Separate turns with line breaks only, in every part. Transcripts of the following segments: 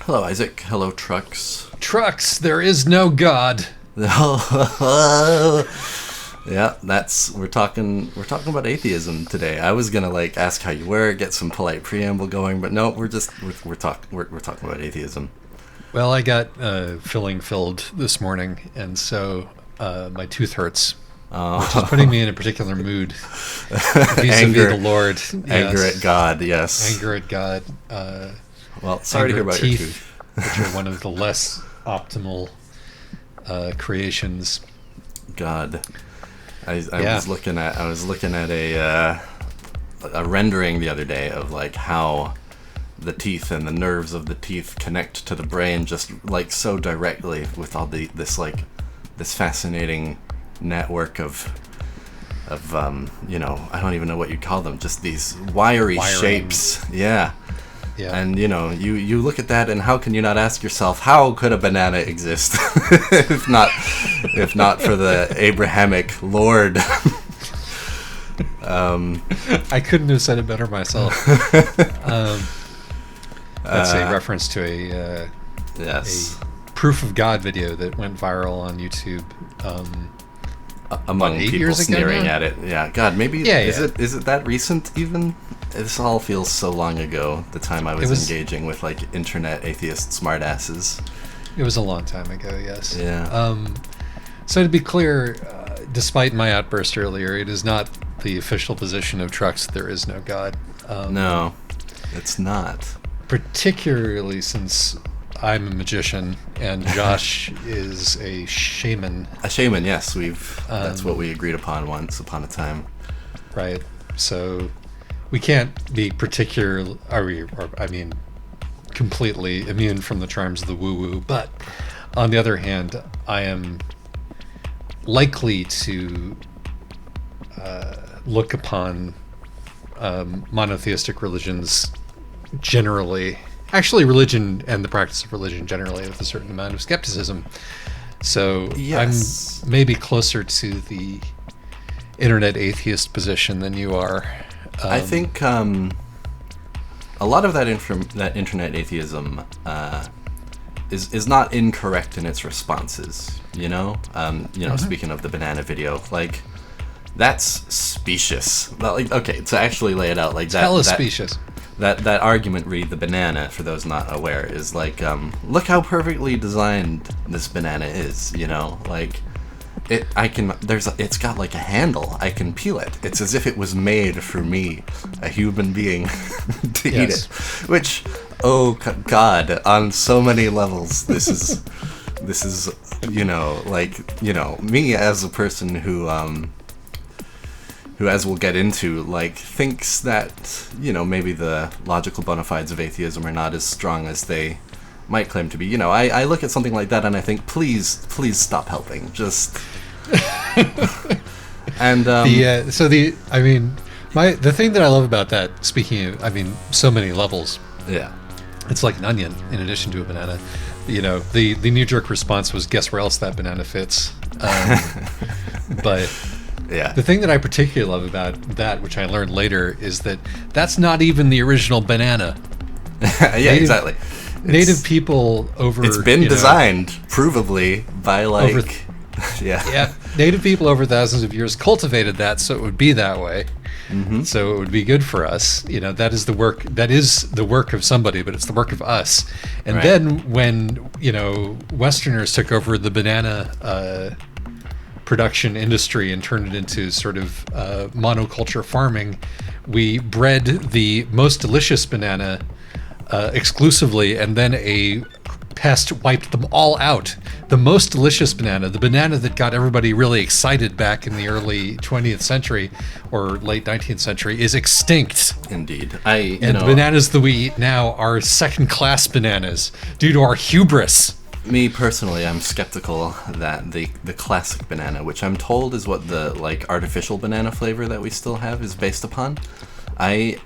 Hello, Isaac. Hello, Trucks.
Trucks, there is no God.
Yeah, we're talking about atheism today. I was gonna ask how you were, get some polite preamble going, but no, we're talking about atheism.
Well, I got filling filled this morning, and so my tooth hurts, which is putting me in a particular mood. Vis-a-vis the Lord.
Anger at God, yes.
Anger at God.
Well, sorry to hear about your tooth.
Which are one of the less optimal creations.
God. I was looking at a rendering the other day of how the teeth and the nerves of the teeth connect to the brain just so directly with all this fascinating network of I don't even know what you'd call them, just these wiring shapes. Yeah. And you look at that, and how can you not ask yourself, how could a banana exist if not for the Abrahamic Lord?
I couldn't have said it better myself. That's a reference to a proof of God video that went viral on YouTube.
Among people sneering at it. Yeah, God, maybe is it that recent even? This all feels so long ago, the time I was engaging with internet atheist smartasses.
It was a long time ago, yes.
Yeah.
So to be clear, despite my outburst earlier, it is not the official position of Trucks that there is no God.
No, it's not.
Particularly since I'm a magician and Josh is a shaman.
A shaman, yes. That's what we agreed upon once upon a time.
Right. So we can't be completely immune from the charms of the woo-woo. But on the other hand, I am likely to look upon monotheistic religions generally. Actually, religion and the practice of religion generally with a certain amount of skepticism. So yes. I'm maybe closer to the internet atheist position than you are.
I think a lot of that internet atheism is not incorrect in its responses. Speaking of the banana video, that's specious. Okay, to actually lay it out like that.
Hella specious.
That argument read the banana, for those not aware, is look how perfectly designed this banana is, it's got a handle. I can peel it. It's as if it was made for me, a human being, to eat it. Which, oh God, on so many levels, this is me as a person who as we'll get into, thinks that, maybe the logical bona fides of atheism are not as strong as they might claim to be. I look at something like that and I think, please stop helping. Just... and...
the thing that I love about that, speaking of, so many levels.
Yeah.
It's like an onion in addition to a banana. The knee-jerk response was, guess where else that banana fits? But...
Yeah.
The thing that I particularly love about that, which I learned later, is that that's not even the original banana.
Exactly.
Native people over...
It's been designed, provably, by
Yeah. Native people over thousands of years cultivated that so it would be that way.
Mm-hmm.
So it would be good for us. That is the work of somebody, but it's the work of us. And
right.
Then when, Westerners took over the banana... production industry and turned it into sort of monoculture farming, we bred the most delicious banana exclusively, and then a pest wiped them all out. The most delicious banana, the banana that got everybody really excited back in the early 20th century or late 19th century, is extinct.
Indeed.
The bananas that we eat now are second-class bananas due to our hubris.
Me personally, I'm skeptical that the classic banana, which I'm told is what the artificial banana flavor that we still have is based upon. I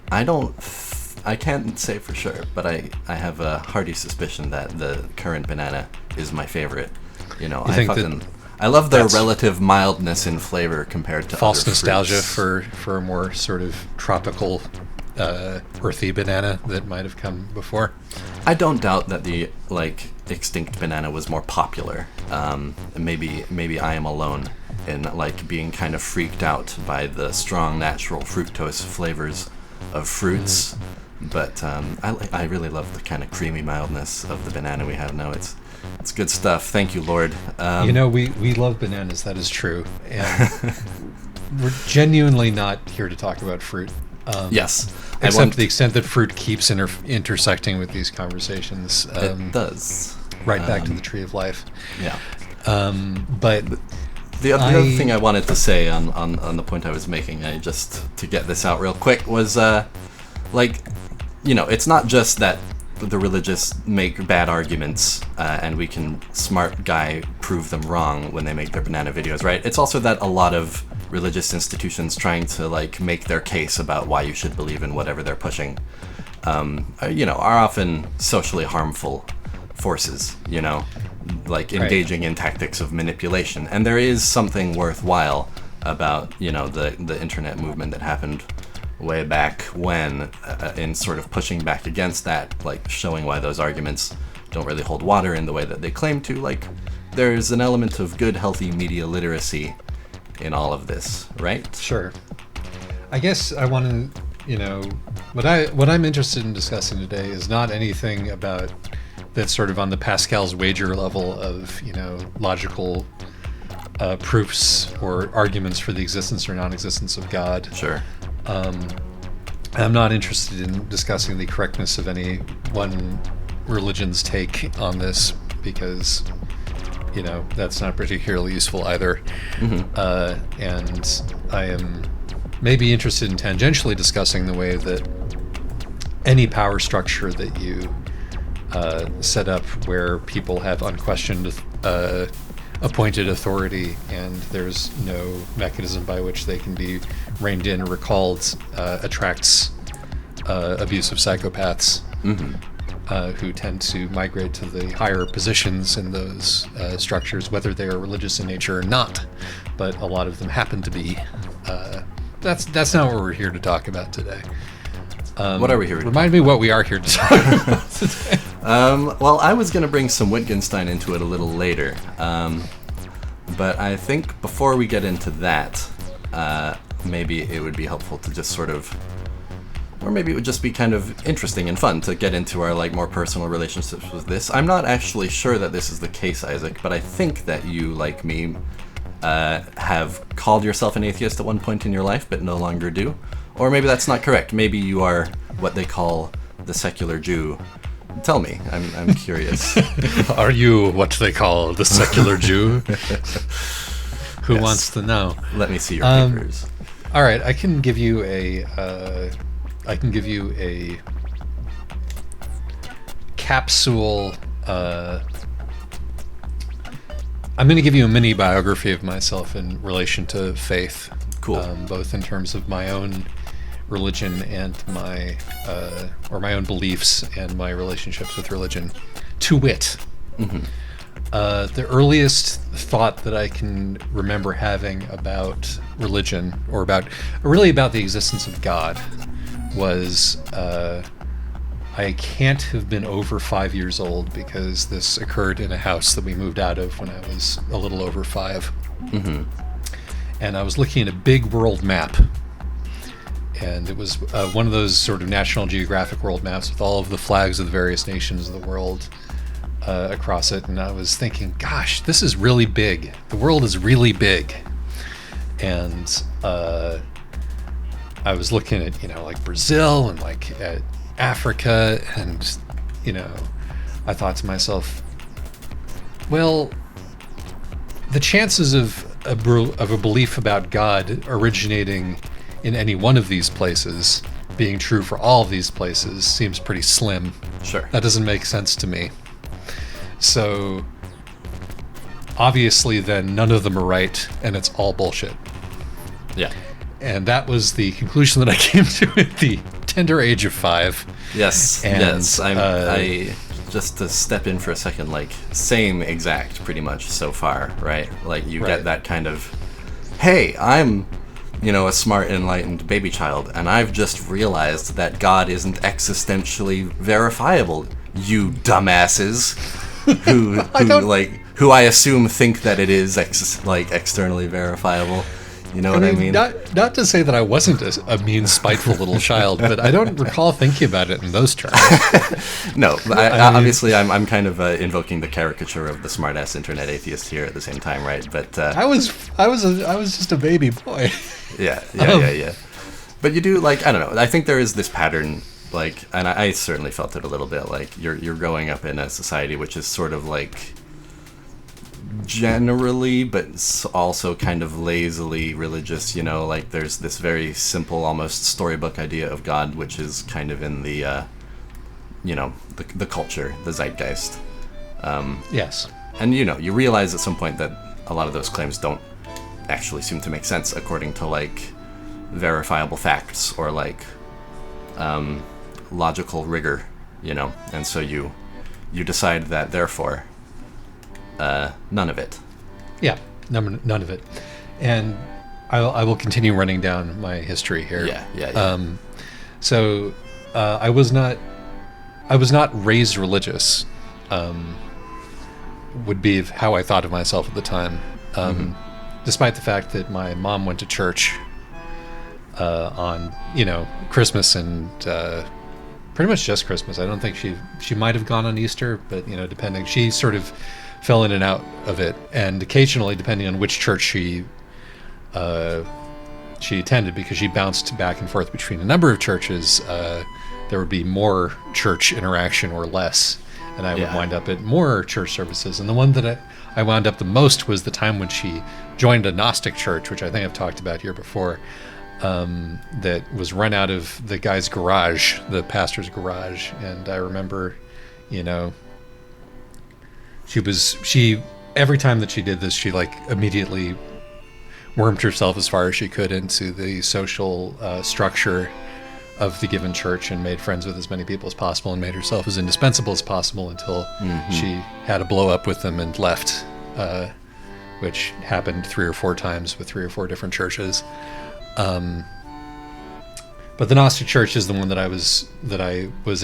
can't say for sure, but I have a hearty suspicion that the current banana is my favorite. I love their relative mildness in flavor compared to
false
other
nostalgia
fruits.
for a more sort of tropical earthy banana that might have come before.
I don't doubt that the extinct banana was more popular. Maybe I am alone in being kind of freaked out by the strong natural fructose flavors of fruits. But I really love the kind of creamy mildness of the banana we have now. It's good stuff. Thank you, Lord.
We love bananas. That is true. And we're genuinely not here to talk about fruit.
Yes.
Except to the extent that fruit keeps intersecting with these conversations.
It does.
Right back to the tree of life.
Yeah.
But
the other thing I wanted to say on the point I was making, just to get this out real quick, was it's not just that the religious make bad arguments and we can smart guy prove them wrong when they make their banana videos, right? It's also that a lot of religious institutions trying to make their case about why you should believe in whatever they're pushing are often socially harmful forces, engaging in tactics of manipulation. And there is something worthwhile about the internet movement that happened way back when, in sort of pushing back against that, showing why those arguments don't really hold water in the way that they claim to. There's an element of good, healthy media literacy in all of this, right?
Sure. I guess I want to, what I'm interested in discussing today is not anything about that's sort of on the Pascal's wager level of, logical proofs or arguments for the existence or non-existence of God.
Sure.
I'm not interested in discussing the correctness of any one religion's take on this because, that's not particularly useful either. Mm-hmm. And I am maybe interested in tangentially discussing the way that any power structure that you set up where people have unquestioned appointed authority and there's no mechanism by which they can be reined in or recalled attracts abusive psychopaths. Mm-hmm. Who tend to migrate to the higher positions in those structures, whether they are religious in nature or not. But a lot of them happen to be. That's not what we're here to talk about today.
What are we here to
Remind me what we are here to talk about today.
Well, I was going to bring some Wittgenstein into it a little later. But I think before we get into that, maybe it would be helpful to just sort of, or maybe it would just be kind of interesting and fun to get into our more personal relationships with this. I'm not actually sure that this is the case, Isaac, but I think that you, like me, have called yourself an atheist at one point in your life, but no longer do. Or maybe that's not correct. Maybe you are what they call the secular Jew. Tell me, I'm curious.
Are you what they call the secular Jew? Who
Yes.
wants to know?
Let me see your papers.
All right, I can give you a capsule. I'm going to give you a mini biography of myself in relation to faith.
Cool.
Both in terms of my own religion and my own beliefs and my relationships with religion. To wit,
Mm-hmm.
the earliest thought that I can remember having about religion, or about the existence of God, was I can't have been over 5 years old because this occurred in a house that we moved out of when I was a little over 5.
Mm-hmm.
And I was looking at a big world map. And it was one of those sort of National Geographic world maps with all of the flags of the various nations of the world across it. And I was thinking, gosh, this is really big. The world is really big. And I was looking at, Brazil and at Africa. And, I thought to myself, well, the chances of a belief about God originating in any one of these places being true for all of these places seems pretty slim.
Sure.
That doesn't make sense to me. So obviously then none of them are right and it's all bullshit.
Yeah.
And that was the conclusion that I came to at the tender age of 5.
Yes.
And,
yes. I just to step in for a second, same exact pretty much so far, right? You
Right.
get that kind of, hey, I'm a smart, enlightened baby child, and I've just realized that God isn't existentially verifiable, you dumbasses, who I assume think that it is externally verifiable. You know what I mean?
Not to say that I wasn't a mean, spiteful little child, but I don't recall thinking about it in those terms.
No, obviously I'm kind of invoking the caricature of the smartass internet atheist here at the same time, right? But
I was just a baby boy.
Yeah. But you do, I don't know. I think there is this pattern, and I certainly felt it a little bit. You're growing up in a society which is sort of generally, but also kind of lazily religious. There's this very simple, almost storybook idea of God, which is kind of in the, the culture, the zeitgeist.
Yes.
And you realize at some point that a lot of those claims don't actually seem to make sense according to verifiable facts or logical rigor, and so you decide that therefore none of it.
Yeah, none of it. And I will continue running down my history here.
Yeah.
So I was not raised religious. Would be how I thought of myself at the time. Despite the fact that my mom went to church on Christmas and pretty much just Christmas. I don't think she might have gone on Easter, but depending, she sort of fell in and out of it, and occasionally, depending on which church she attended, because she bounced back and forth between a number of churches, there would be more church interaction or less, and I would wind up at more church services. And the one that I wound up the most was the time when she joined a Gnostic church, which I think I've talked about here before, that was run out of the guy's garage, the pastor's garage. And I remember, she every time that she did this, she immediately wormed herself as far as she could into the social structure of the given church and made friends with as many people as possible and made herself as indispensable as possible until she had a blow up with them and left, which happened 3 or 4 times with 3 or 4 different churches. But the Gnostic church is the one that I was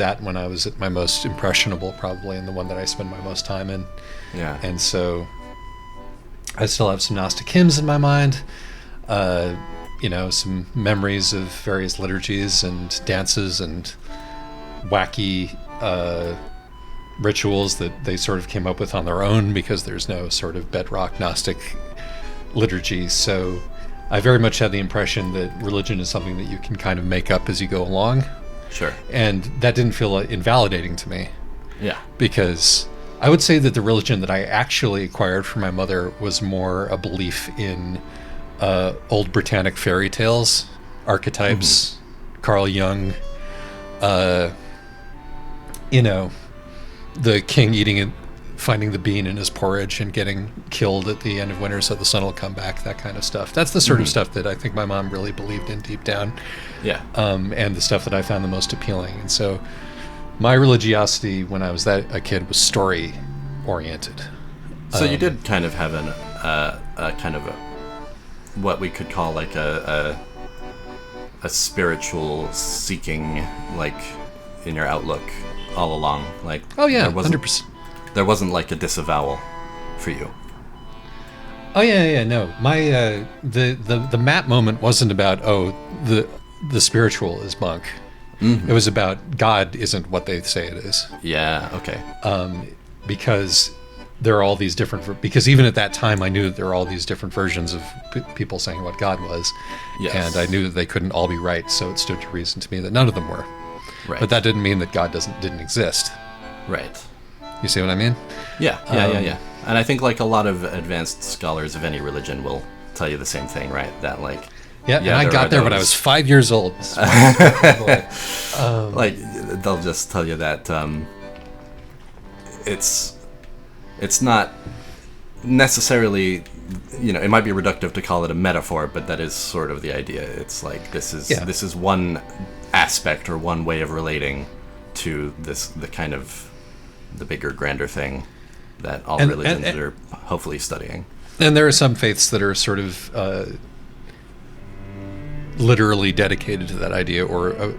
at when I was at my most impressionable, probably, and the one that I spend my most time in.
Yeah.
And so I still have some Gnostic hymns in my mind, some memories of various liturgies and dances and wacky rituals that they sort of came up with on their own, because there's no sort of bedrock Gnostic liturgy. So I very much had the impression that religion is something that you can kind of make up as you go along.
Sure.
And that didn't feel invalidating to me.
Yeah.
Because I would say that the religion that I actually acquired from my mother was more a belief in old Britannic fairy tales, archetypes, Carl Jung, the king finding the bean in his porridge and getting killed at the end of winter so the sun will come back, that kind of stuff. That's the sort of stuff that I think my mom really believed in deep down.
Yeah.
And the stuff that I found the most appealing. And so my religiosity when I was a kid was story oriented.
So you did kind of have a kind of what we could call a spiritual seeking, in your outlook all along.
Oh yeah, 100%.
There wasn't a disavowal for you.
Oh yeah. No, my the map moment wasn't about the spiritual is bunk. It was about God isn't what they say it is.
Yeah. Okay.
Because there are all these different. Because even at that time, I knew that there were all these different versions of people saying what God was, and I knew that they couldn't all be right. So it stood to reason to me that none of them were.
Right.
But that didn't mean that God didn't exist.
Right.
You see what I mean?
Yeah. And I think a lot of advanced scholars of any religion will tell you the same thing, right? That
and I got there when I was 5 years old.
They'll just tell you that it's not necessarily, it might be reductive to call it a metaphor, but that is sort of the idea. It's this is one aspect or one way of relating to the bigger, grander thing that all religions are hopefully studying.
And there are some faiths that are sort of literally dedicated to that idea, or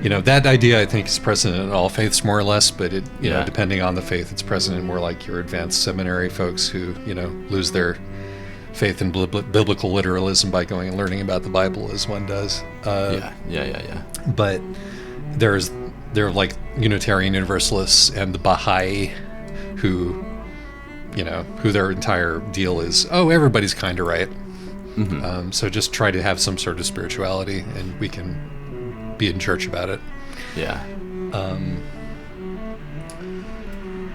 that idea I think is present in all faiths more or less, but it depending on the faith, it's present in more like your advanced seminary folks who lose their faith in biblical literalism by going and learning about the Bible as one does. But there are like Unitarian Universalists and the Baha'i who their entire deal is, everybody's kind of right.
Mm-hmm.
So just try to have some sort of spirituality, and we can be in church about it.
Yeah.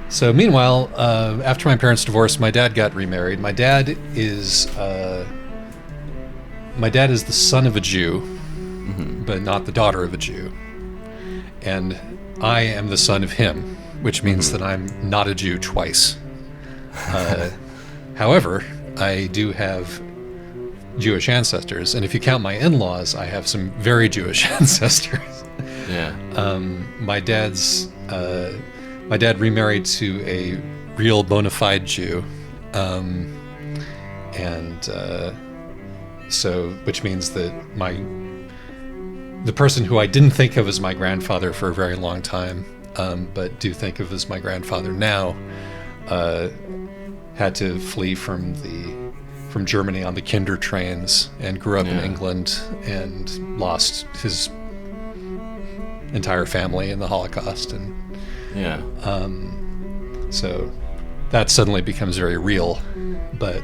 So meanwhile, after my parents divorced, my dad got remarried. My dad is the son of a Jew,
Mm-hmm.
but not the daughter of a Jew. And I am the son of him, which means that I'm not a Jew twice. However, I do have Jewish ancestors, and if you count my in-laws, I have some very Jewish ancestors.
Yeah.
My dad remarried to a real bona fide Jew, so which means that the person who I didn't think of as my grandfather for a very long time, but do think of as my grandfather now, had to flee from Germany on the Kinder trains and grew up in England and lost his entire family in the Holocaust, and so that suddenly becomes very real. But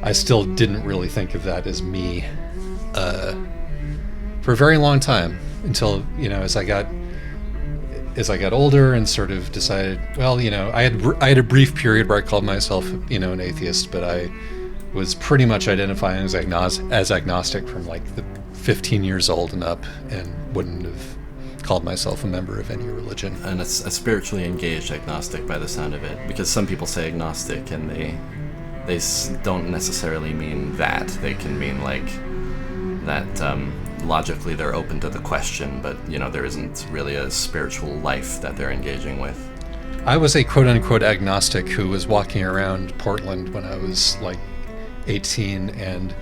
I still didn't really think of that as me for a very long time, until as I got older and sort of decided, well, I had a brief period where I called myself an atheist, but I was pretty much identifying as agnostic from like the 15 years old and up, and wouldn't have called myself a member of any religion.
And it's a spiritually engaged agnostic by the sound of it, because some people say agnostic and they don't necessarily mean that. They can mean like that logically they're open to the question, but there isn't really a spiritual life that they're engaging with.
I was a quote-unquote agnostic who was walking around Portland when I was like 18 and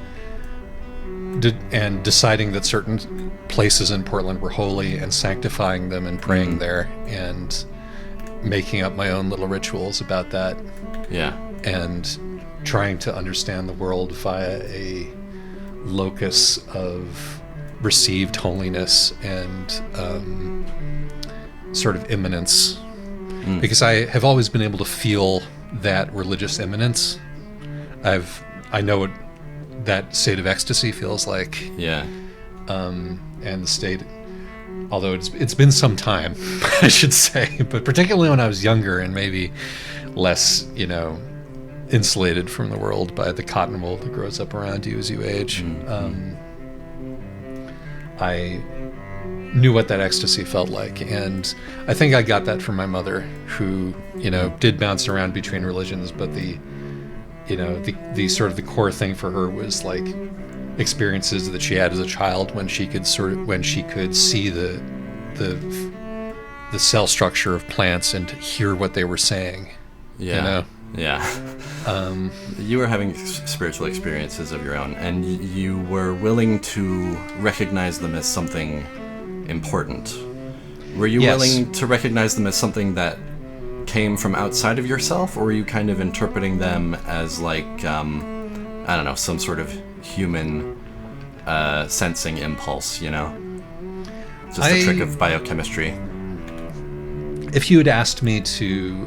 deciding that certain places in Portland were holy and sanctifying them and praying there and making up my own little rituals about that.
Yeah.
And trying to understand the world via a locus of received holiness and sort of immanence. Because I have always been able to feel that religious immanence. I know what that state of ecstasy feels like.
Yeah.
And the state, although it's been some time, I should say, but particularly when I was younger and maybe less, insulated from the world by the cotton wool that grows up around you as you age. I knew what that ecstasy felt like, and I think I got that from my mother, who did bounce around between religions, but the sort of the core thing for her was like experiences that she had as a child when she could see the cell structure of plants and hear what they were saying.
Yeah. You were having spiritual experiences of your own, and you were willing to recognize them as something important. Were you willing to recognize them as something that came from outside of yourself, or were you kind of interpreting them as like, I don't know, some sort of human sensing impulse, Just a trick of biochemistry?
If you had asked me to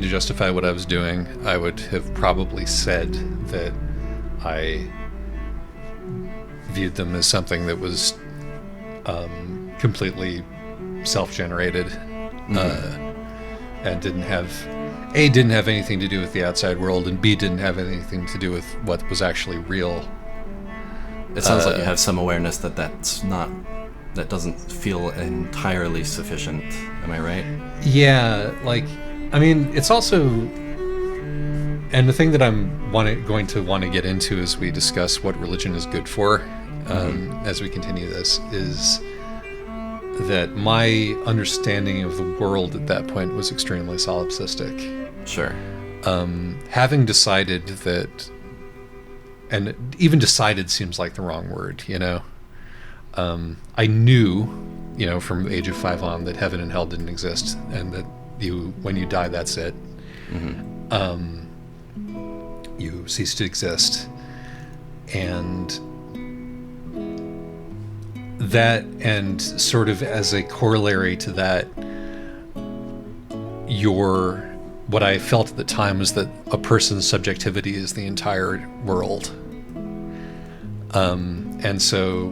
justify what I was doing, I would have probably said that I viewed them as something that was completely self-generated, and didn't have anything to do with the outside world, and B, didn't have anything to do with what was actually real.
It sounds like you have some awareness that doesn't feel entirely sufficient. Am I right?
Yeah, it's also, and the thing that I'm going to want to get into as we discuss what religion is good for, as we continue this, is that my understanding of the world at that point was extremely solipsistic.
Sure.
Having decided that and even decided seems like the wrong word, I knew, from the age of 5 on, that heaven and hell didn't exist, and that when you die, that's it. You cease to exist. And that, and sort of as a corollary to that, what I felt at the time was that a person's subjectivity is the entire world. And so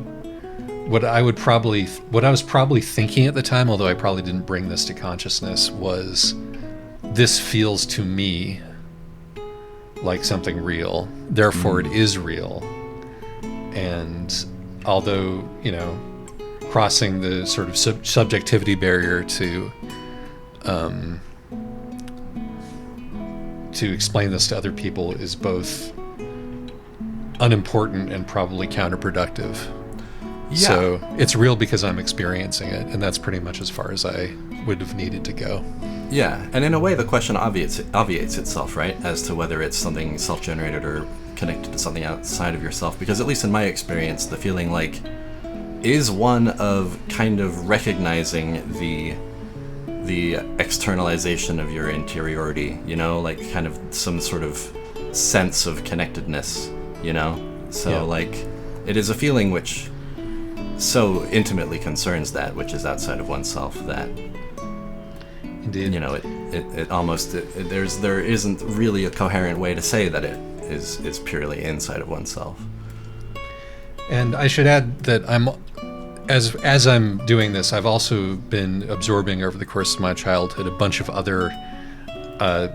what I was probably thinking at the time, although I probably didn't bring this to consciousness, was, this feels to me like something real, therefore it is real. And although, crossing the sort of subjectivity barrier to explain this to other people is both unimportant and probably counterproductive. Yeah. So it's real because I'm experiencing it, and that's pretty much as far as I would have needed to go.
Yeah, and in a way the question obviates itself, right, as to whether it's something self-generated or connected to something outside of yourself, because at least in my experience, the feeling is one of kind of recognizing the externalization of your interiority, kind of some sort of sense of connectedness, So it is a feeling which so intimately concerns that which is outside of oneself that, indeed, it almost there isn't really a coherent way to say that it is purely inside of oneself.
And I should add that as I'm doing this, I've also been absorbing over the course of my childhood a bunch of other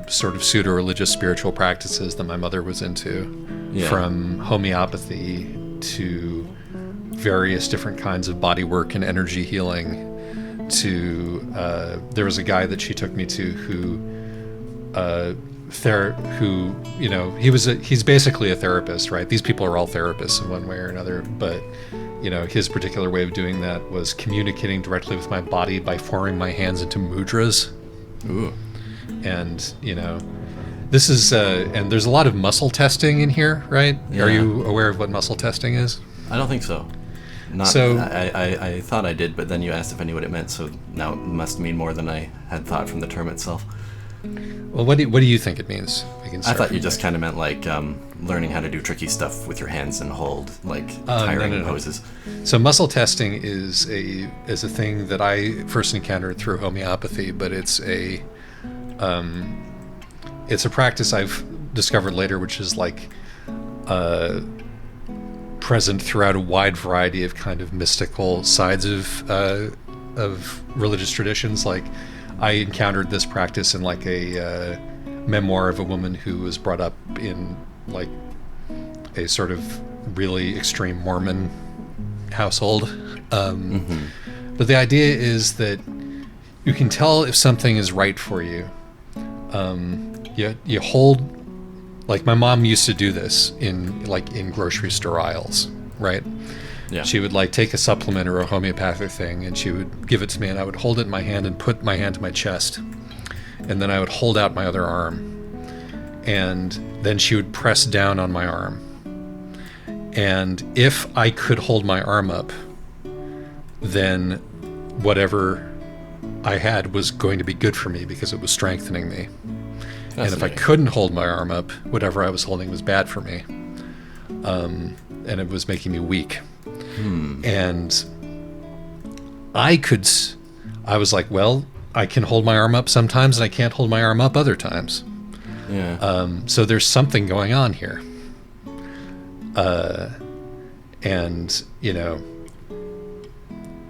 sort of pseudo-religious spiritual practices that my mother was into, from homeopathy to various different kinds of body work and energy healing to there was a guy that she took me to who he's basically a therapist, right? These people are all therapists in one way or another, but his particular way of doing that was communicating directly with my body by forming my hands into mudras.
Ooh.
And this is and there's a lot of muscle testing in here, right? Yeah. Are you aware of what muscle testing is?
I don't think so. I thought I did, but then you asked if I knew what it meant, so now it must mean more than I had thought from the term itself.
Well, what do you think it means?
I thought you just kind of meant learning how to do tricky stuff with your hands and hold tiring poses.
So muscle testing is a thing that I first encountered through homeopathy, but it's a practice I've discovered later, which is present throughout a wide variety of kind of mystical sides of religious traditions. I encountered this practice in a memoir of a woman who was brought up in a sort of really extreme Mormon household. But the idea is that you can tell if something is right for you. You hold, my mom used to do this in grocery store aisles, right? Yeah. She would take a supplement or a homeopathic thing, and she would give it to me, and I would hold it in my hand and put my hand to my chest, and then I would hold out my other arm, and then she would press down on my arm, and if I could hold my arm up, then whatever I had was going to be good for me because it was strengthening me. And if I couldn't hold my arm up, whatever I was holding was bad for me, and it was making me weak. And I was like, well, I can hold my arm up sometimes and I can't hold my arm up other times. Yeah. So there's something going on here. And,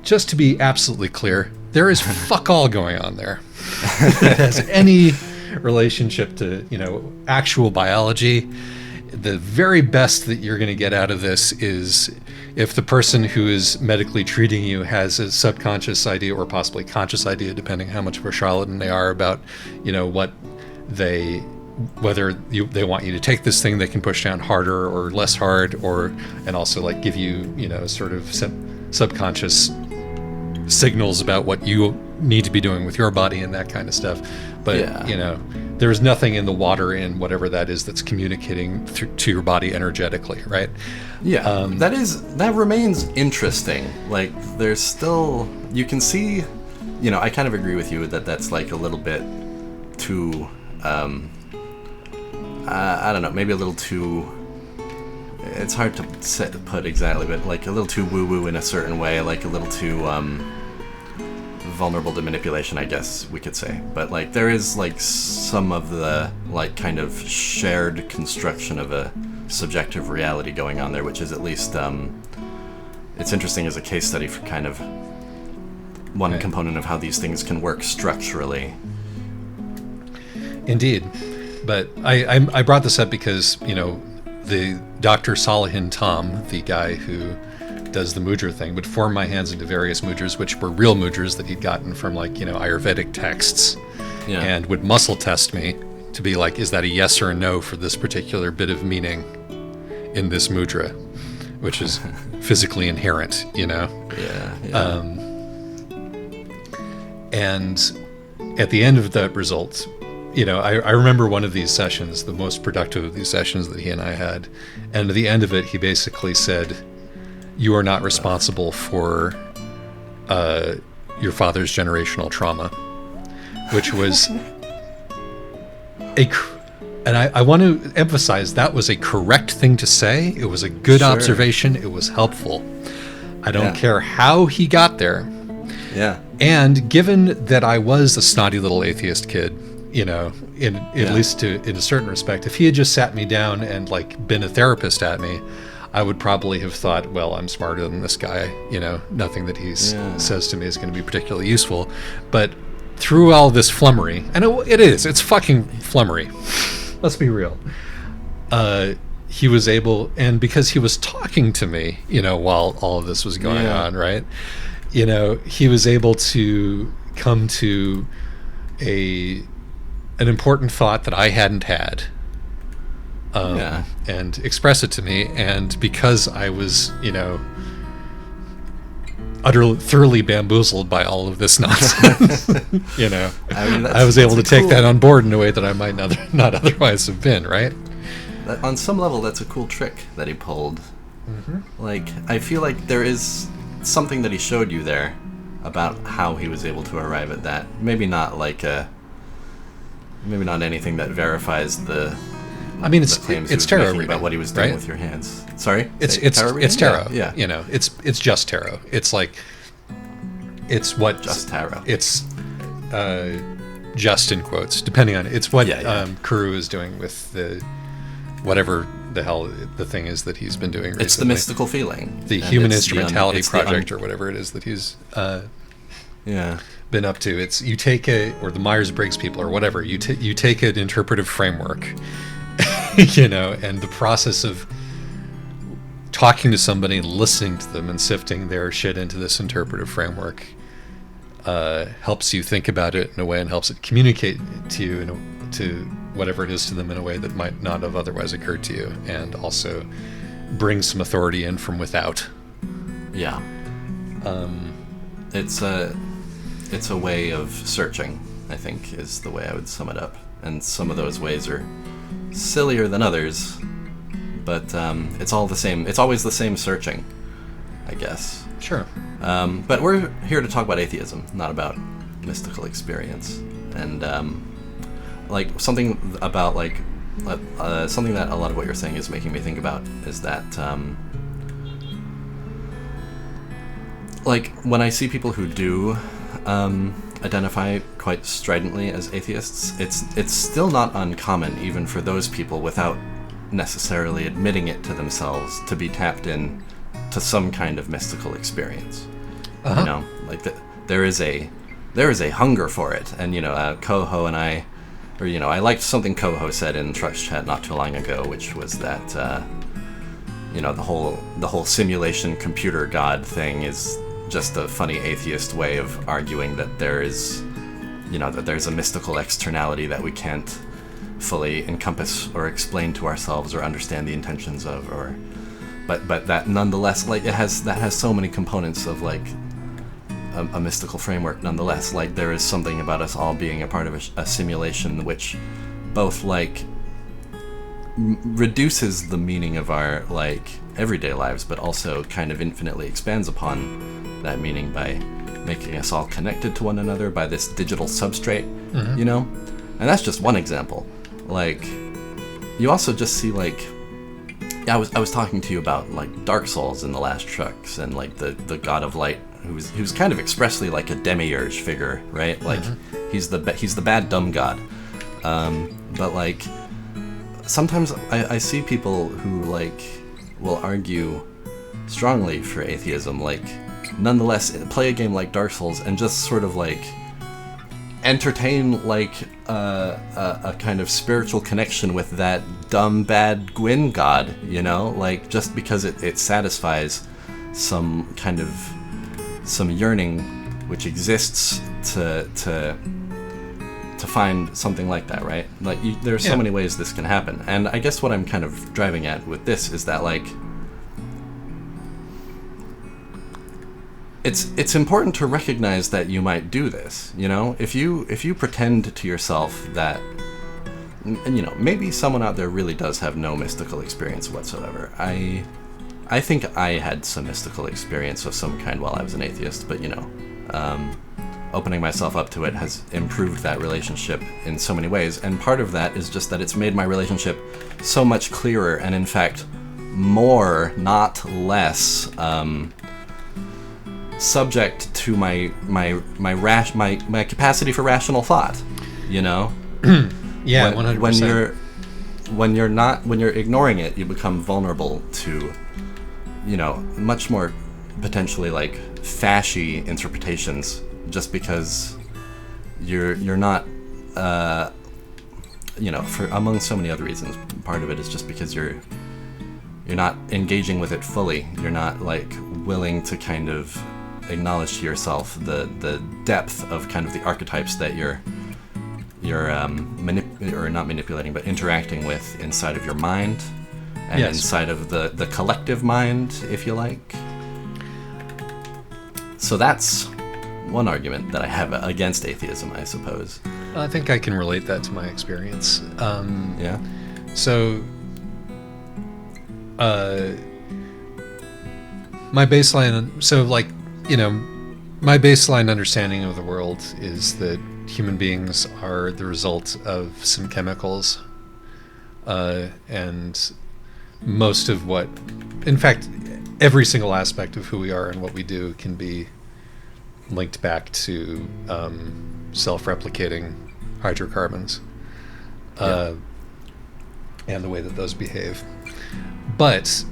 just to be absolutely clear, there is fuck all going on there that has any relationship to, actual biology. The very best that you're going to get out of this is if the person who is medically treating you has a subconscious idea or possibly conscious idea, depending how much of a charlatan they are, about, whether they want you to take this thing they can push down harder or less hard, and also give you, sort of subconscious signals about what you need to be doing with your body and that kind of stuff. But, there's nothing in the water in whatever that is that's communicating to your body energetically, right?
Yeah, that remains interesting. Like, there's still, you can see, I kind of agree with you that that's like a little bit too, I don't know, maybe a little too, it's hard to put exactly, but like a little too woo-woo in a certain way, like a little too vulnerable to manipulation, I guess we could say. But like there is like some of the like kind of shared construction of a subjective reality going on there, which is at least it's interesting as a case study for kind of one component of how these things can work structurally.
Indeed. But I brought this up because, the Dr. Salahin Tom, the guy who does the mudra thing, would form my hands into various mudras, which were real mudras that he'd gotten from Ayurvedic texts, and would muscle test me to be like, is that a yes or a no for this particular bit of meaning in this mudra, which is physically inherent,
Yeah.
And at the end of that result, I remember one of these sessions, the most productive of these sessions that he and I had, and at the end of it, he basically said, you are not responsible for your father's generational trauma, which was and I want to emphasize that was a correct thing to say. It was a good observation. It was helpful. I don't care how he got there.
Yeah.
And given that I was a snotty little atheist kid, at least in a certain respect, if he had just sat me down and been a therapist at me, I would probably have thought, well, I'm smarter than this guy. Nothing that he says to me is going to be particularly useful. But through all this flummery, and it's fucking flummery. Let's be real. He was able, and because he was talking to me, while all of this was going on, right? He was able to come to an important thought that I hadn't had, and express it to me. And because I was, utterly, thoroughly bamboozled by all of this nonsense, I was able to take that on board in a way that I might not otherwise have been, right?
On some level, that's a cool trick that he pulled. Mm-hmm. I feel like there is something that he showed you there about how he was able to arrive at that. Maybe not anything that verifies the. I mean,
it's tarot reading
about what he was doing with your hands. Sorry,
it's tarot. Yeah. It's just tarot. It's what
just tarot.
It's just in quotes, depending on it's what Kuru is doing with the whatever the hell the thing is that he's been doing recently.
It's the mystical feeling,
the Human Instrumentality Project, or whatever it is that he's been up to. It's you take or the Myers-Briggs people or whatever. You take an interpretive framework. And the process of talking to somebody and listening to them and sifting their shit into this interpretive framework helps you think about it in a way and helps it communicate to you to whatever it is to them in a way that might not have otherwise occurred to you, and also bring some authority in from without.
Yeah. It's a way of searching, I think, is the way I would sum it up. And some of those ways are sillier than others, but it's all the same. It's always the same searching, I guess.
Sure.
But we're here to talk about atheism, not about mystical experience. And something about something that a lot of what you're saying is making me think about is that when I see people who do identify quite stridently as atheists, it's still not uncommon, even for those people, without necessarily admitting it to themselves, to be tapped in to some kind of mystical experience. There is a hunger for it, and Coho and I, or I liked something Coho said in Truck's Chat not too long ago, which was that the whole simulation computer god thing is just a funny atheist way of arguing that there is, that there's a mystical externality that we can't fully encompass or explain to ourselves or understand the intentions of, but that nonetheless, that has so many components of a mystical framework nonetheless. Like, there is something about us all being a part of a simulation which both, like, reduces the meaning of our, like, everyday lives, but also kind of infinitely expands upon that meaning by making us all connected to one another by this digital substrate, you know? And that's just one example. Like, you also just see, like, I was talking to you about, like, Dark Souls in the last Trucks, and, like, the God of Light, who's kind of expressly like a demiurge figure, right? Like, he's the bad dumb god. But, like, sometimes I see people who, like, will argue strongly for atheism, like, nonetheless play a game like Dark Souls and just sort of, like, entertain, like, a kind of spiritual connection with that dumb bad Gwyn god, you know, like, just because it satisfies some kind of some yearning which exists to find something like that, right? Like, there are so many ways this can happen, and I guess what I'm kind of driving at with this is that, like, it's important to recognize that you might do this, you know? If you pretend to yourself that, you know, maybe someone out there really does have no mystical experience whatsoever. I think I had some mystical experience of some kind while I was an atheist, but, you know, opening myself up to it has improved that relationship in so many ways, and part of that is just that it's made my relationship so much clearer, and in fact more, not less, subject to my capacity for rational thought, you know?
Yeah, 100%.
When you're ignoring it, you become vulnerable to, you know, much more potentially, like, fashy interpretations, just because you're not, you know, for among so many other reasons. Part of it is just because you're not engaging with it fully. You're not, like, willing to kind of acknowledge to yourself the depth of kind of the archetypes that you're or not manipulating, but interacting with inside of your mind and inside of the collective mind, if you like. So that's one argument that I have against atheism, I suppose.
I think I can relate that to my experience.
Yeah.
So, my baseline, so, like, you know, my baseline understanding of the world is that human beings are the result of some chemicals, and most of what, in fact, every single aspect of who we are and what we do can be linked back to self-replicating hydrocarbons, and the way that those behave. But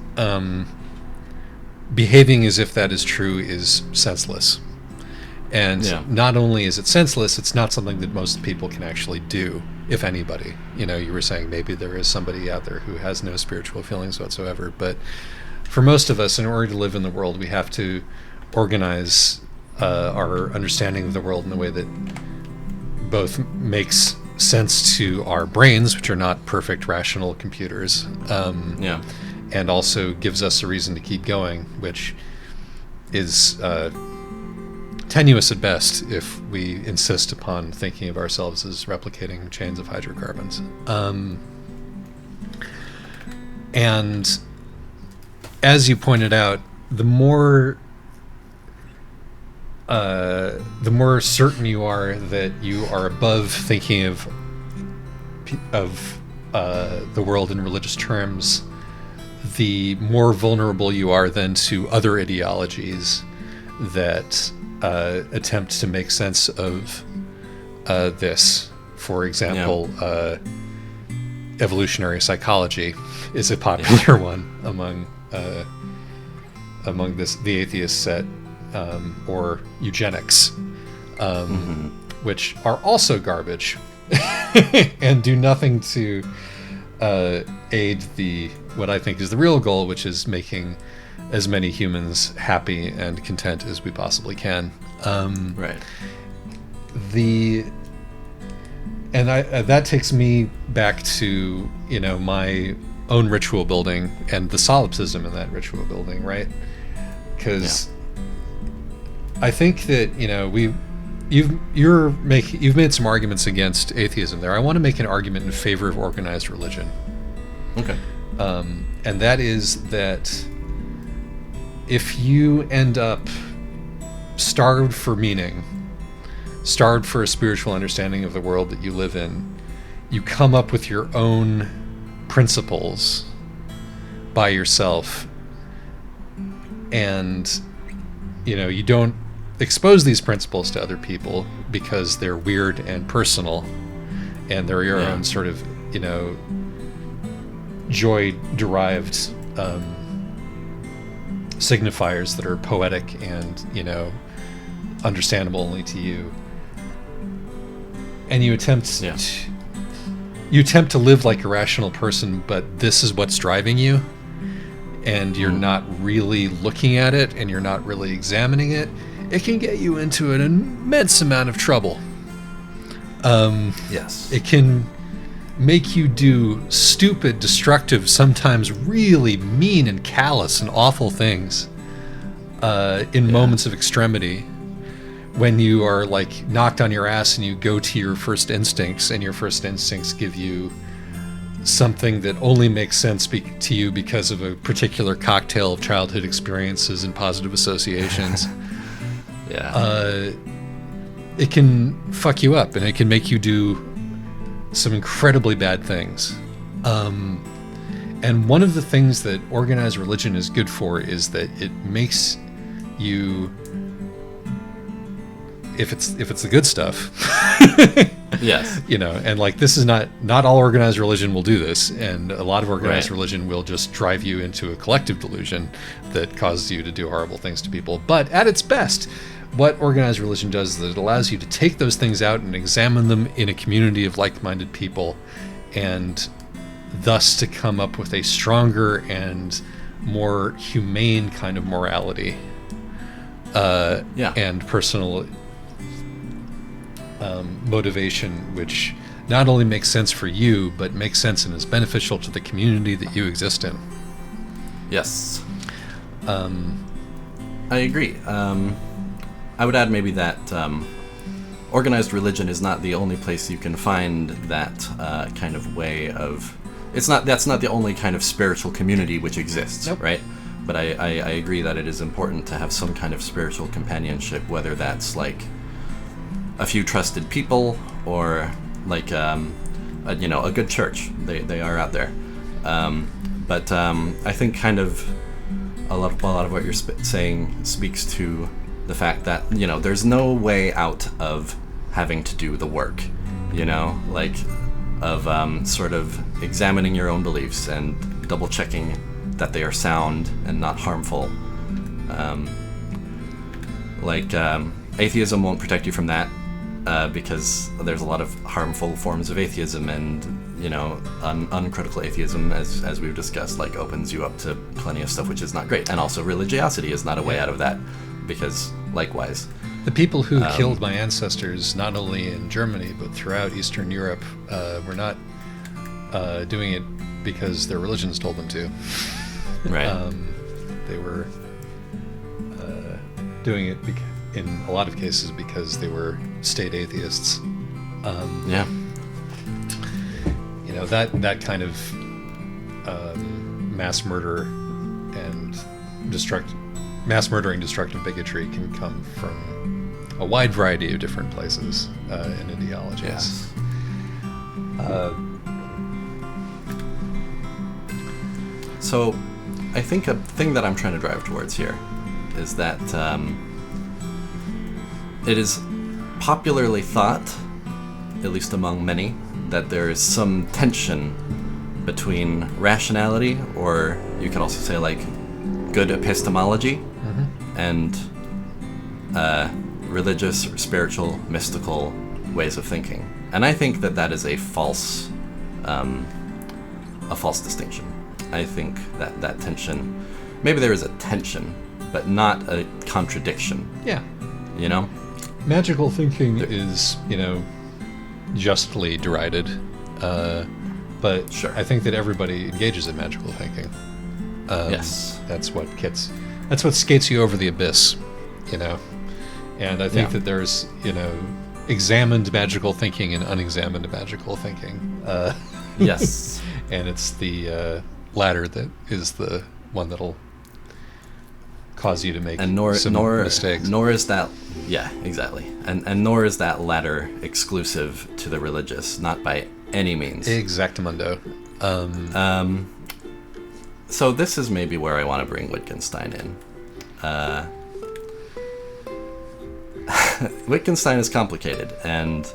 behaving as if that is true is senseless. And not only is it senseless, it's not something that most people can actually do, if anybody. You know, you were saying maybe there is somebody out there who has no spiritual feelings whatsoever, but for most of us, in order to live in the world, we have to organize our understanding of the world in a way that both makes sense to our brains, which are not perfect rational computers, and also gives us a reason to keep going, which is tenuous at best if we insist upon thinking of ourselves as replicating chains of hydrocarbons. And as you pointed out, the more certain you are that you are above thinking of the world in religious terms, the more vulnerable you are then to other ideologies that attempt to make sense of this. For example, evolutionary psychology is a popular one among the atheist set, or eugenics, which are also garbage and do nothing to aid what I think is the real goal, which is making as many humans happy and content as we possibly can.
Right.
That takes me back to, you know, my own ritual building and the solipsism in that ritual building, right? Because I think that, you've made some arguments against atheism there. I want to make an argument in favor of organized religion.
Okay.
And that is that if you end up starved for meaning, starved for a spiritual understanding of the world that you live in, you come up with your own principles by yourself, and you don't expose these principles to other people because they're weird and personal, and they're your own sort of joy derived signifiers that are poetic and understandable only to you, and you attempt to live like a rational person, but this is what's driving you, and you're not really looking at it, and you're not really examining it. It can get you into an immense amount of trouble.
Yes.
It can make you do stupid, destructive, sometimes really mean and callous and awful things in moments of extremity, when you are like knocked on your ass and you go to your first instincts, and your first instincts give you something that only makes sense to you because of a particular cocktail of childhood experiences and positive associations. It can fuck you up, and it can make you do some incredibly bad things. And one of the things that organized religion is good for is that it makes you, if it's the good stuff,
yes,
and like, this is not all organized religion will do this, and a lot of organized religion will just drive you into a collective delusion that causes you to do horrible things to people. But at its best, what organized religion does is that it allows you to take those things out and examine them in a community of like-minded people, and thus to come up with a stronger and more humane kind of morality and personal motivation, which not only makes sense for you, but makes sense and is beneficial to the community that you exist in.
Yes. I agree. I would add maybe that organized religion is not the only place you can find that kind of way of... That's not the only kind of spiritual community which exists, right? But I agree that it is important to have some kind of spiritual companionship, whether that's like a few trusted people or like a good church. They are out there. But I think kind of a lot of what you're saying speaks to the fact that there's no way out of having to do the work, like of sort of examining your own beliefs and double checking that they are sound and not harmful. Atheism won't protect you from that because there's a lot of harmful forms of atheism, and uncritical atheism, as we've discussed, like opens you up to plenty of stuff which is not great. And also religiosity is not a way out of that, because likewise
the people who killed my ancestors, not only in Germany but throughout Eastern Europe, were not doing it because their religions told them to.
Right.
They were doing it in a lot of cases because they were state atheists. That kind of mass murder and mass murdering destructive bigotry can come from a wide variety of different places and ideologies.
Yes. So I think a thing that I'm trying to drive towards here is that it is popularly thought, at least among many, that there is some tension between rationality, or you could also say like good epistemology, and religious or spiritual, mystical ways of thinking. And I think that is a false distinction. I think that tension, maybe there is a tension, but not a contradiction.
Yeah.
Magical
thinking is, justly derided, but
sure.
I think that everybody engages in magical thinking.
Yes.
That's what skates you over the abyss, And I think
Yeah.
that there's, examined magical thinking and unexamined magical thinking.
Yes.
And it's the latter that is the one that'll cause you to make
And nor
some mistakes.
nor is that, yeah, exactly. And nor is that latter exclusive to the religious, not by any means.
Exactamundo.
So this is maybe where I want to bring Wittgenstein in. Wittgenstein is complicated, and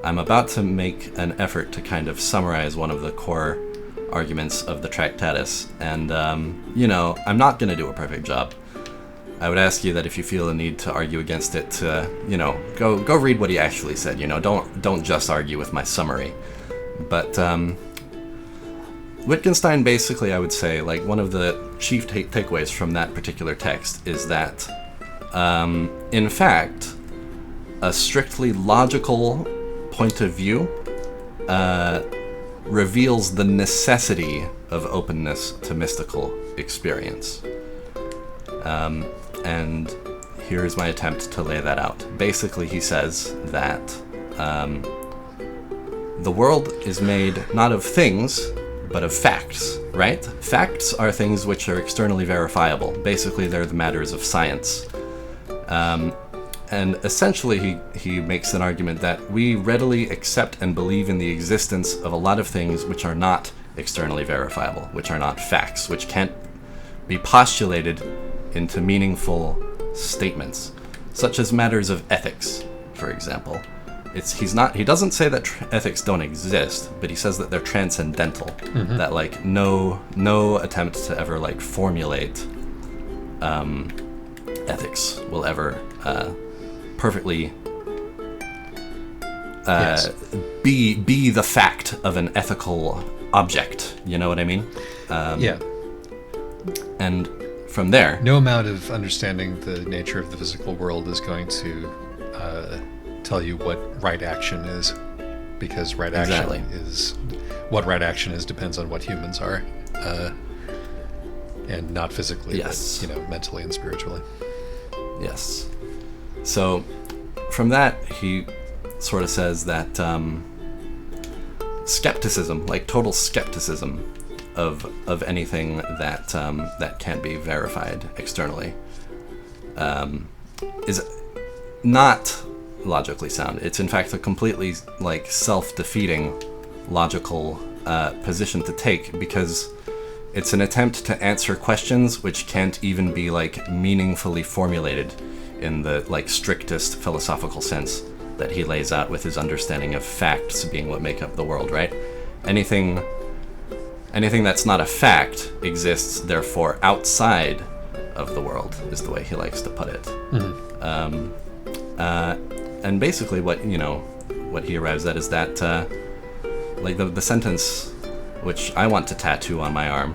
I'm about to make an effort to kind of summarize one of the core arguments of the Tractatus, and I'm not going to do a perfect job. I would ask you that if you feel a need to argue against it, to go read what he actually said. Don't just argue with my summary. But Wittgenstein, basically, I would say, like, one of the chief takeaways from that particular text is that, in fact, a strictly logical point of view reveals the necessity of openness to mystical experience. And here's my attempt to lay that out. Basically, he says that the world is made not of things, but of facts, right? Facts are things which are externally verifiable. Basically, they're the matters of science. And essentially, he makes an argument that we readily accept and believe in the existence of a lot of things which are not externally verifiable, which are not facts, which can't be postulated into meaningful statements, such as matters of ethics, for example. He doesn't say that ethics don't exist, but he says that they're transcendental. Mm-hmm. That, like, no attempt to ever, like, formulate ethics will ever perfectly
yes.
be the fact of an ethical object. You know what I mean?
Yeah.
And from there,
no amount of understanding the nature of the physical world is going to tell you what right action is, because right action is what right action is depends on what humans are, and not physically,
yes,
but mentally and spiritually.
Yes. So from that, he sort of says that skepticism, like total skepticism of anything that can't be verified externally, is not logically sound. It's in fact a completely, like, self-defeating logical position to take, because it's an attempt to answer questions which can't even be, like, meaningfully formulated in the, like, strictest philosophical sense that he lays out with his understanding of facts being what make up the world, right? Anything that's not a fact exists, therefore, outside of the world, is the way he likes to put it. Mm-hmm. And basically what he arrives at is that, like, the sentence which I want to tattoo on my arm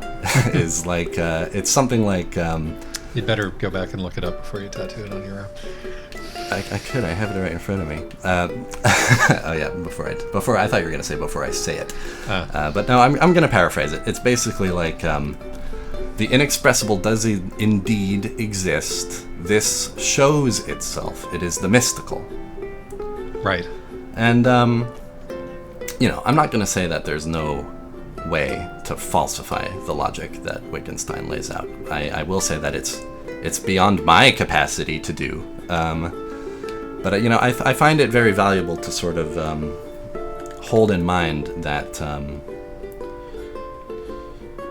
is, like, it's something like...
You'd better go back and look it up before you tattoo it on your arm.
I could. I have it right in front of me. Oh yeah, before I thought you were gonna say before I say it. But no, I'm gonna paraphrase it. It's basically like, the inexpressible does indeed exist. This shows itself. It is the mystical.
Right.
And I'm not gonna say that there's no way to falsify the logic that Wittgenstein lays out. I will say that it's beyond my capacity to do. But I find it very valuable to sort of hold in mind that.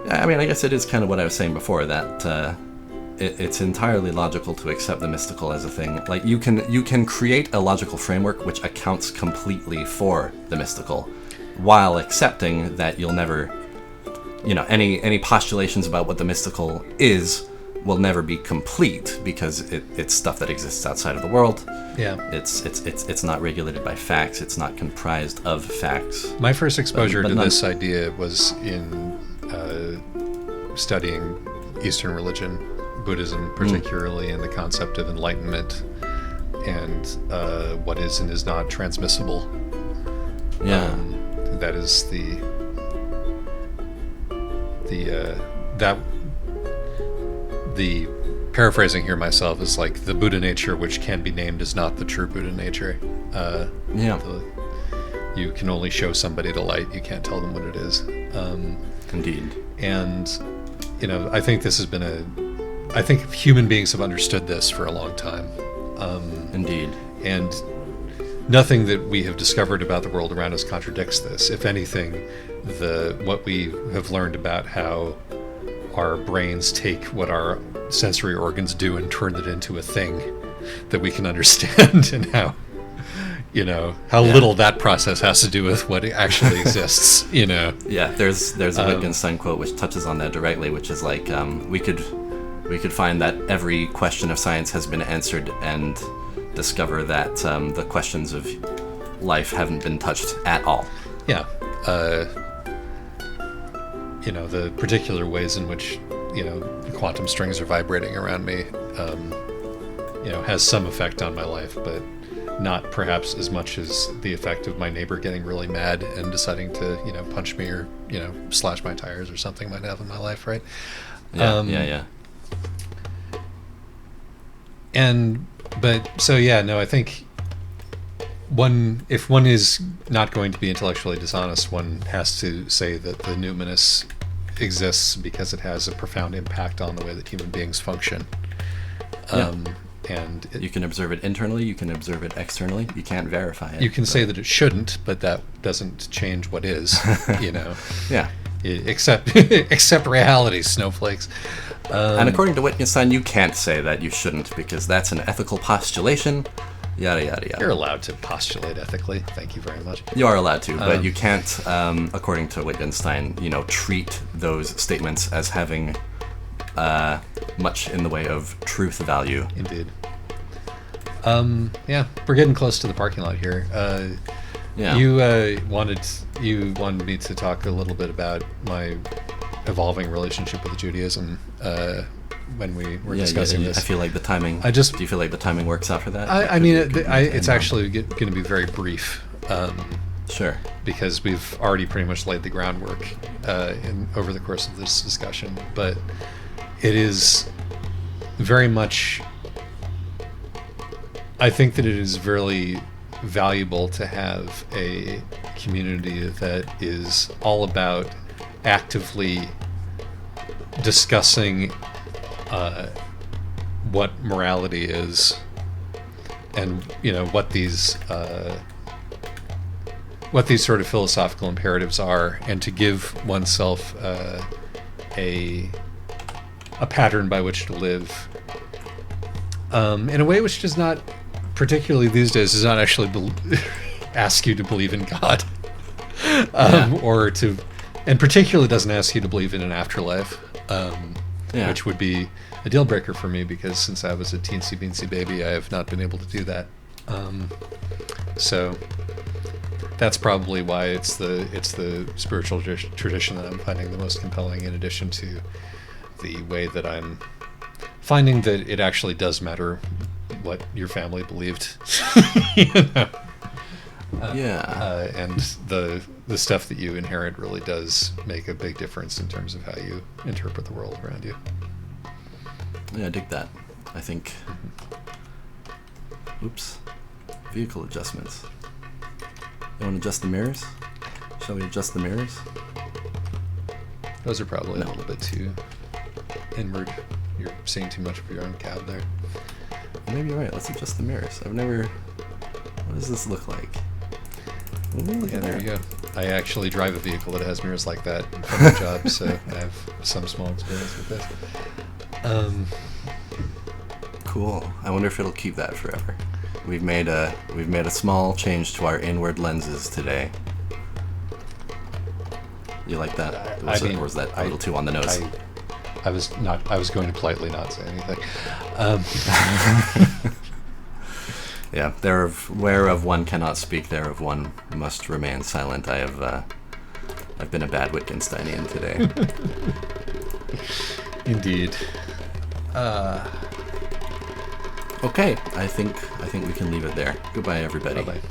I guess it is kind of what I was saying before, that it's entirely logical to accept the mystical as a thing. Like, you can create a logical framework which accounts completely for the mystical, while accepting that you'll never, any postulations about what the mystical is will never be complete, because it's stuff that exists outside of the world.
Yeah.
It's not regulated by facts. It's not comprised of facts.
My first exposure to this idea was in studying Eastern religion, Buddhism particularly, and the concept of enlightenment, and what is and is not transmissible.
Yeah.
That is the paraphrasing here myself, is like the Buddha nature which can be named is not the true Buddha nature.
Yeah.
You can only show somebody the light. You can't tell them what it is.
Indeed.
And, I think this has been I think human beings have understood this for a long time.
Indeed.
And nothing that we have discovered about the world around us contradicts this. If anything, what we have learned about how our brains take what our sensory organs do and turn it into a thing that we can understand, and how little that process has to do with what actually exists.
Yeah, there's a Wittgenstein quote which touches on that directly, which is like, we could find that every question of science has been answered and discover that the questions of life haven't been touched at all.
Yeah. The particular ways in which, the quantum strings are vibrating around me, has some effect on my life, but not perhaps as much as the effect of my neighbor getting really mad and deciding to, punch me or, slash my tires or something might have in my life, right?
Yeah, yeah.
I think if one is not going to be intellectually dishonest, one has to say that the numinous exists because it has a profound impact on the way that human beings function. And
you can observe it internally, you can observe it externally, you can't verify it.
You can say that it shouldn't, but that doesn't change what is,
Yeah.
Except reality, snowflakes.
And according to Wittgenstein, you can't say that you shouldn't, because that's an ethical postulation, yada, yada, yada.
You're allowed to postulate ethically. Thank you very much.
You are allowed to, but you can't, according to Wittgenstein, treat those statements as having much in the way of truth value.
Indeed. We're getting close to the parking lot here.
Yeah.
You wanted me to talk a little bit about my evolving relationship with Judaism when we were discussing this.
I feel like the timing. Do you feel like the timing works out for that?
It's actually going to be very brief.
Sure.
Because we've already pretty much laid the groundwork over the course of this discussion, but it is very much. I think that it is very valuable to have a community that is all about actively discussing what morality is, and what these sort of philosophical imperatives are, and to give oneself a pattern by which to live in a way which does not, particularly these days, does not actually ask you to believe in God, and particularly doesn't ask you to believe in an afterlife, which would be a deal breaker for me, because since I was a teensy beansy baby, I have not been able to do that. So that's probably why it's the spiritual tradition that I'm finding the most compelling, in addition to the way that I'm finding that it actually does matter what your family believed. And the stuff that you inherit really does make a big difference in terms of how you interpret the world around you.
Yeah, I dig that. I think. Oops. Vehicle adjustments. You want to adjust the mirrors? Shall we adjust the mirrors?
Those are probably a little bit too inward. You're seeing too much of your own cab there.
Maybe you're right. Let's adjust the mirrors. What does this look like? Ooh,
there you go. I actually drive a vehicle that has mirrors like that for my job, so I have some small experience with this.
Cool. I wonder if it'll keep that forever. We've made a small change to our inward lenses today. You like that? Or was that a little too on the nose?
I was going to politely not say anything.
Yeah, whereof one cannot speak, thereof one must remain silent. I've been a bad Wittgensteinian today.
Indeed.
Okay, I think we can leave it there. Goodbye, everybody.
Bye-bye.